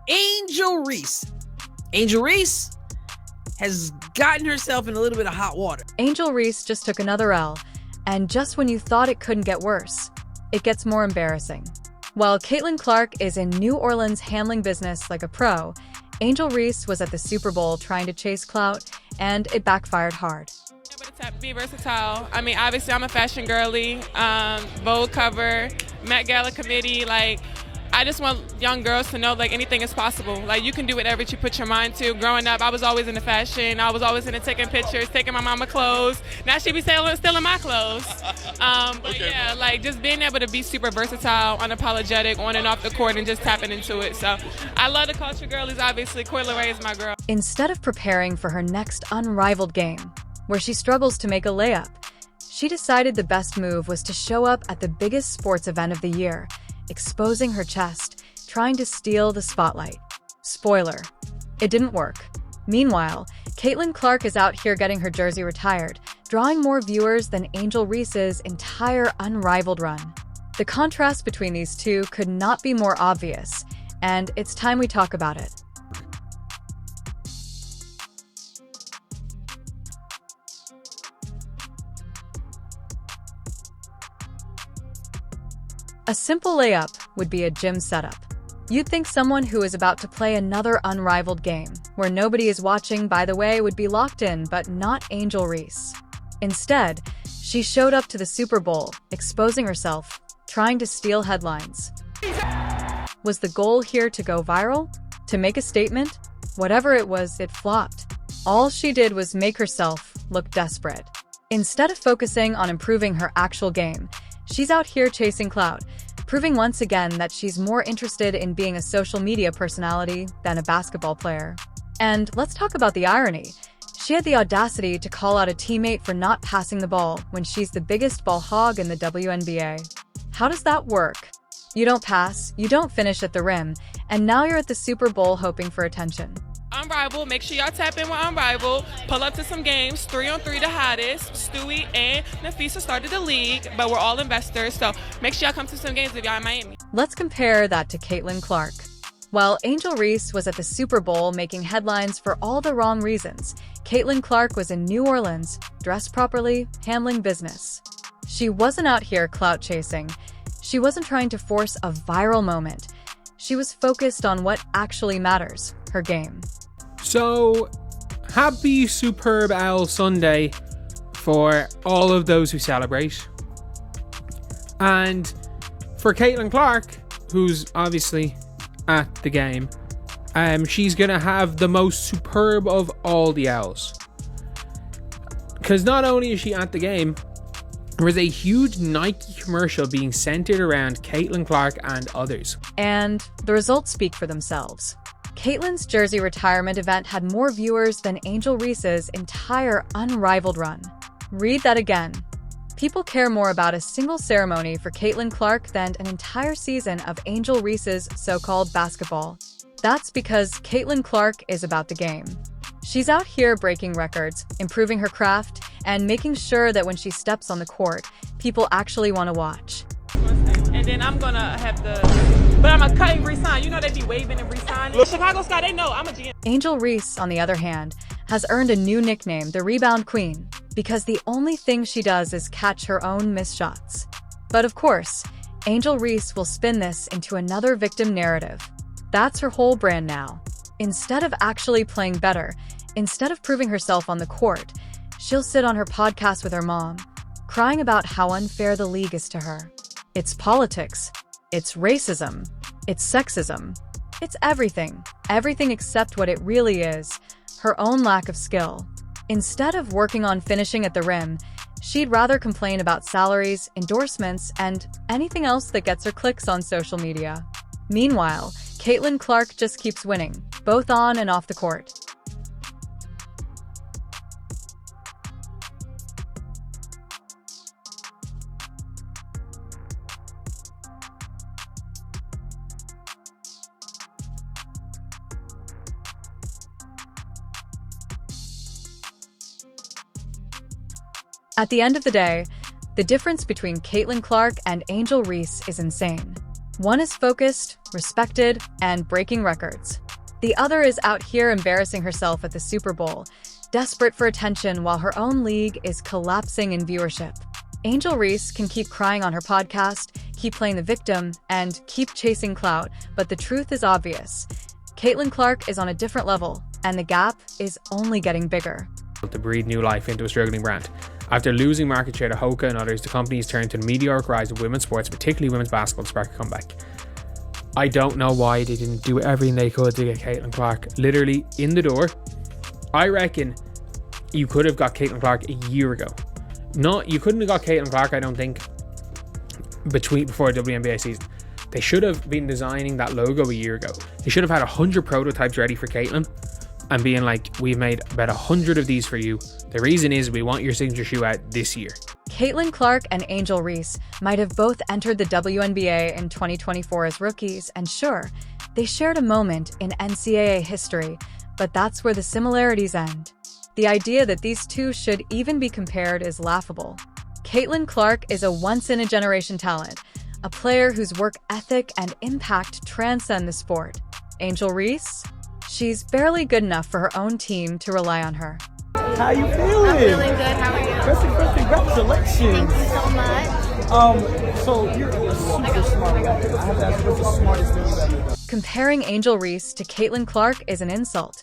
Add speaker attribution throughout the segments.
Speaker 1: Angel Reese. Angel Reese has gotten herself in a little bit of hot water.
Speaker 2: Angel Reese just took another L, and just when you thought it couldn't get worse, it gets more embarrassing. While Caitlin Clark is in New Orleans handling business like a pro, Angel Reese was at the Super Bowl trying to chase clout, and it backfired hard.
Speaker 3: But it's to be versatile. I mean, obviously, I'm a fashion girly, Vogue cover, Met Gala committee. Like, I just want young girls to know, like, anything is possible. Like, you can do whatever you put your mind to. Growing up, I was always into fashion. I was always into taking pictures, taking my mama clothes. Now she be stealing my clothes. But yeah, like, just being able to be super versatile, unapologetic, on and off the court, and just tapping into it. So I love the culture girlies, obviously. Coi Leray is my girl.
Speaker 2: Instead of preparing for her next unrivaled game, where she struggles to make a layup, she decided the best move was to show up at the biggest sports event of the year, exposing her chest, trying to steal the spotlight. Spoiler, it didn't work. Meanwhile, Caitlin Clark is out here getting her jersey retired, drawing more viewers than Angel Reese's entire unrivaled run. The contrast between these two could not be more obvious, and it's time we talk about it. A simple layup would be a gym setup. You'd think someone who is about to play another unrivaled game, where nobody is watching, by the way, would be locked in, but not Angel Reese. Instead, she showed up to the Super Bowl, exposing herself, trying to steal headlines. Was the goal here to go viral? To make a statement? Whatever it was, it flopped. All she did was make herself look desperate. Instead of focusing on improving her actual game, she's out here chasing clout, proving once again that she's more interested in being a social media personality than a basketball player. And let's talk about the irony. She had the audacity to call out a teammate for not passing the ball when she's the biggest ball hog in the WNBA. How does that work? You don't pass, you don't finish at the rim, and now you're at the Super Bowl hoping for attention.
Speaker 3: Unrivaled, make sure y'all tap in with Unrivaled. Pull up to some games, 3-on-3 the hottest. Stewie and Nafisa started the league, but we're all investors, so make sure y'all come to some games if y'all in Miami.
Speaker 2: Let's compare that to Caitlin Clark. While Angel Reese was at the Super Bowl making headlines for all the wrong reasons, Caitlin Clark was in New Orleans, dressed properly, handling business. She wasn't out here clout chasing. She wasn't trying to force a viral moment. She was focused on what actually matters, her game.
Speaker 4: So, happy Superb Owl Sunday for all of those who celebrate. And for Caitlin Clark, who's obviously at the game, she's going to have the most superb of all the owls. Because not only is she at the game, there was a huge Nike commercial being centered around Caitlin Clark and others.
Speaker 2: And the results speak for themselves. Caitlin's jersey retirement event had more viewers than Angel Reese's entire unrivaled run. Read that again. People care more about a single ceremony for Caitlin Clark than an entire season of Angel Reese's so-called basketball. That's because Caitlin Clark is about the game. She's out here breaking records, improving her craft, and making sure that when she steps on the court, people actually want to watch.
Speaker 3: And then I'm gonna have but I'm gonna cut and resign. You know they be waving and resigning. Chicago Sky, they know I'm a GM.
Speaker 2: Angel Reese, on the other hand, has earned a new nickname, the Rebound Queen, because the only thing she does is catch her own missed shots. But of course, Angel Reese will spin this into another victim narrative. That's her whole brand now. Instead of actually playing better, instead of proving herself on the court, she'll sit on her podcast with her mom, crying about how unfair the league is to her. It's politics. It's racism. It's sexism. It's everything. Everything except what it really is, her own lack of skill. Instead of working on finishing at the rim, she'd rather complain about salaries, endorsements, and anything else that gets her clicks on social media. Meanwhile, Caitlin Clark just keeps winning, both on and off the court. At the end of the day, the difference between Caitlin Clark and Angel Reese is insane. One is focused, respected, and breaking records. The other is out here embarrassing herself at the Super Bowl, desperate for attention while her own league is collapsing in viewership. Angel Reese can keep crying on her podcast, keep playing the victim, and keep chasing clout, but the truth is obvious. Caitlin Clark is on a different level, and the gap is only getting bigger.
Speaker 4: To breathe new life into a struggling brand. After losing market share to Hoka and others, the company has turned to the meteoric rise of women's sports, particularly women's basketball, to spark a comeback. I don't know why they didn't do everything they could to get Caitlin Clark literally in the door. I reckon you could have got Caitlin Clark a year ago. You couldn't have got Caitlin Clark, I don't think, before the WNBA season. They should have been designing that logo a year ago. They should have had 100 prototypes ready for Caitlin and being like, we've made about 100 of these for you. The reason is we want your signature shoe out this year.
Speaker 2: Caitlin Clark and Angel Reese might have both entered the WNBA in 2024 as rookies, and sure, they shared a moment in NCAA history, but that's where the similarities end. The idea that these two should even be compared is laughable. Caitlin Clark is a once-in-a-generation talent, a player whose work ethic and impact transcend the sport. Angel Reese? She's barely good enough for her own team to rely on her.
Speaker 5: How you feeling?
Speaker 6: I'm feeling good. How are you?
Speaker 5: First, congratulations.
Speaker 6: Thank you so much.
Speaker 5: So you're a super smart woman. I have to ask, what's the smartest thing you've ever done?
Speaker 2: Comparing Angel Reese to Caitlin Clark is an insult.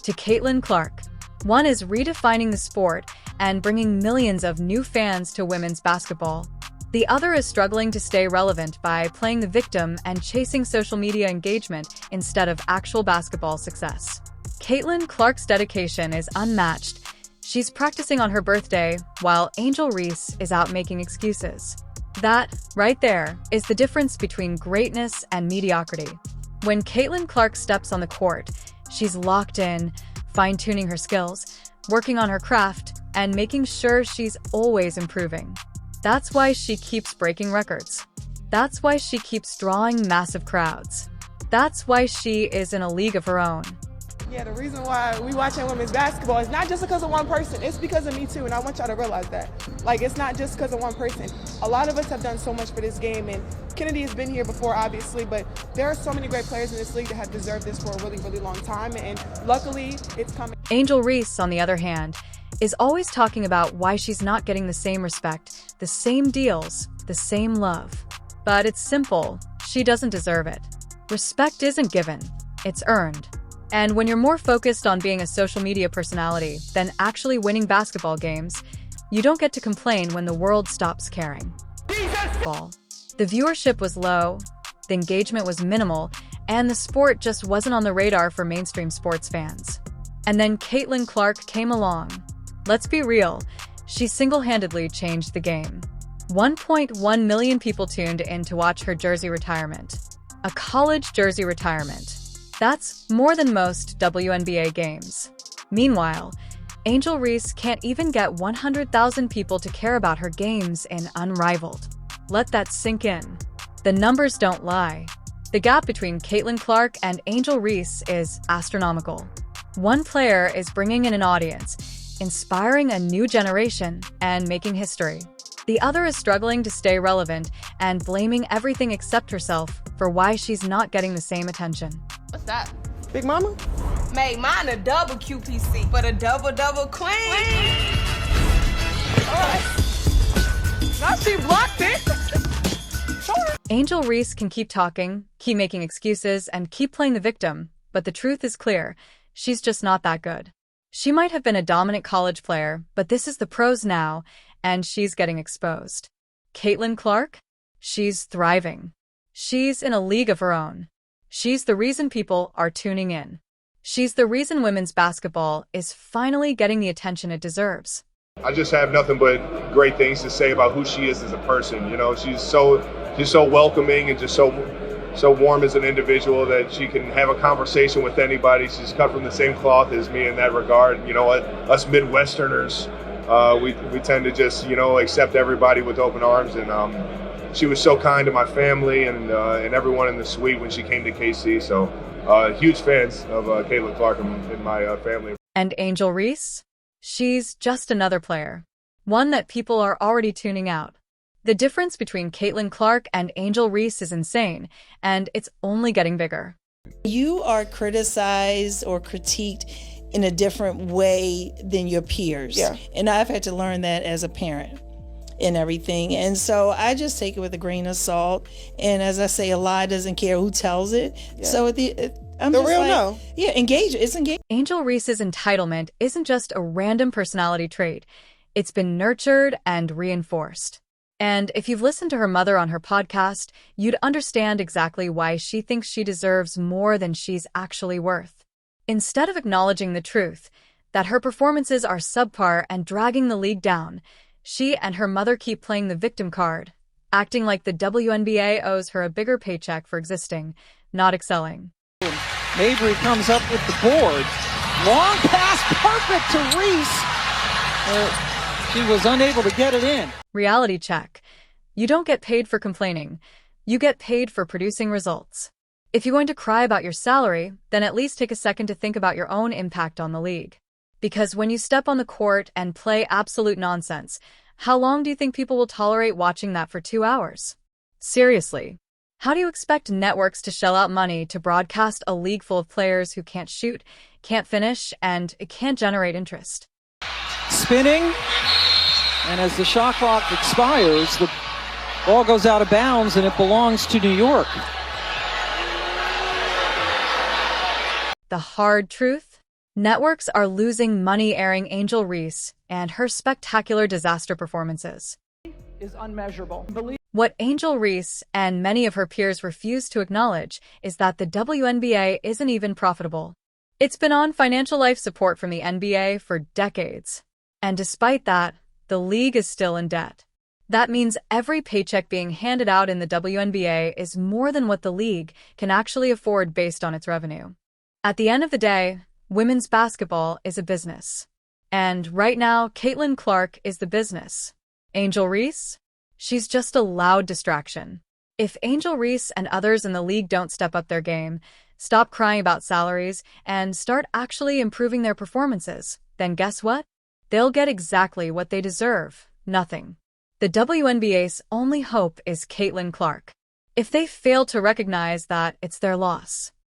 Speaker 2: To Caitlin Clark, one is redefining the sport and bringing millions of new fans to women's basketball. The other is struggling to stay relevant by playing the victim and chasing social media engagement instead of actual basketball success. Caitlin Clark's dedication is unmatched. She's practicing on her birthday, while Angel Reese is out making excuses. That, right there, is the difference between greatness and mediocrity. When Caitlin Clark steps on the court, she's locked in, fine-tuning her skills, working on her craft, and making sure she's always improving. That's why she keeps breaking records. That's why she keeps drawing massive crowds. That's why she is in a league of her own.
Speaker 7: Yeah, the reason why we watching women's basketball is not just because of one person. It's because of me too, and I want y'all to realize that. Like, it's not just because of one person. A lot of us have done so much for this game, and Kennedy has been here before, obviously, but there are so many great players in this league that have deserved this for a really, really long time, and luckily, it's coming.
Speaker 2: Angel Reese, on the other hand, is always talking about why she's not getting the same respect, the same deals, the same love. But it's simple. She doesn't deserve it. Respect isn't given. It's earned. And when you're more focused on being a social media personality than actually winning basketball games, you don't get to complain when the world stops caring. The viewership was low, the engagement was minimal, and the sport just wasn't on the radar for mainstream sports fans. And then Caitlin Clark came along. Let's be real, she single-handedly changed the game. 1.1 million people tuned in to watch her jersey retirement. A college jersey retirement. That's more than most WNBA games. Meanwhile, Angel Reese can't even get 100,000 people to care about her games in Unrivaled. Let that sink in. The numbers don't lie. The gap between Caitlin Clark and Angel Reese is astronomical. One player is bringing in an audience, inspiring a new generation, and making history. The other is struggling to stay relevant and blaming everything except herself for why she's not getting the same attention.
Speaker 6: What's that?
Speaker 7: Big Mama?
Speaker 8: Made mine a double QPC, but a double queen.
Speaker 7: Now she blocked it.
Speaker 2: Angel Reese can keep talking, keep making excuses, and keep playing the victim, but the truth is clear. She's just not that good. She might have been a dominant college player, but this is the pros now, and she's getting exposed. Caitlin Clark? She's thriving. She's in a league of her own. She's the reason people are tuning in. She's the reason women's basketball is finally getting the attention it deserves.
Speaker 9: I just have nothing but great things to say about who she is as a person. You know, she's so welcoming and just so warm as an individual that she can have a conversation with anybody. She's cut from the same cloth as me in that regard. You know, us Midwesterners, we tend to just, accept everybody with open arms. And she was so kind to my family and everyone in the suite when she came to KC. So huge fans of Caitlin Clark in my family.
Speaker 2: And Angel Reese? She's just another player. One that people are already tuning out. The difference between Caitlin Clark and Angel Reese is insane, and it's only getting bigger.
Speaker 10: You are criticized or critiqued in a different way than your peers.
Speaker 7: Yeah.
Speaker 10: And I've had to learn that as a parent and everything. And so I just take it with a grain of salt. And as I say, a lie doesn't care who tells it.
Speaker 7: Yeah.
Speaker 10: So I'm
Speaker 7: The
Speaker 10: just
Speaker 7: real
Speaker 10: like,
Speaker 7: no.
Speaker 10: Yeah, engage. It's engaged.
Speaker 2: Angel Reese's entitlement isn't just a random personality trait. It's been nurtured and reinforced. And if you've listened to her mother on her podcast, you'd understand exactly why she thinks she deserves more than she's actually worth. Instead of acknowledging the truth, that her performances are subpar and dragging the league down, she and her mother keep playing the victim card, acting like the WNBA owes her a bigger paycheck for existing, not excelling.
Speaker 5: Mabry comes up with the board. Long pass, perfect to Reese. She was unable to get it in.
Speaker 2: Reality check. You don't get paid for complaining. You get paid for producing results. If you're going to cry about your salary, then at least take a second to think about your own impact on the league. Because when you step on the court and play absolute nonsense, how long do you think people will tolerate watching that for 2 hours? Seriously. How do you expect networks to shell out money to broadcast a league full of players who can't shoot, can't finish, and can't generate interest?
Speaker 5: Spinning. And as the shot clock expires, the ball goes out of bounds and it belongs to New York.
Speaker 2: The hard truth? Networks are losing money airing Angel Reese and her spectacular disaster performances.
Speaker 5: Is unmeasurable.
Speaker 2: What Angel Reese and many of her peers refuse to acknowledge is that the WNBA isn't even profitable. It's been on financial life support from the NBA for decades. And despite that, the league is still in debt. That means every paycheck being handed out in the WNBA is more than what the league can actually afford based on its revenue. At the end of the day, women's basketball is a business. And right now, Caitlin Clark is the business. Angel Reese? She's just a loud distraction. If Angel Reese and others in the league don't step up their game, stop crying about salaries, and start actually improving their performances, then guess what? They'll get exactly what they deserve, nothing. The WNBA's only hope is Caitlin Clark. If they fail to recognize that, it's their loss.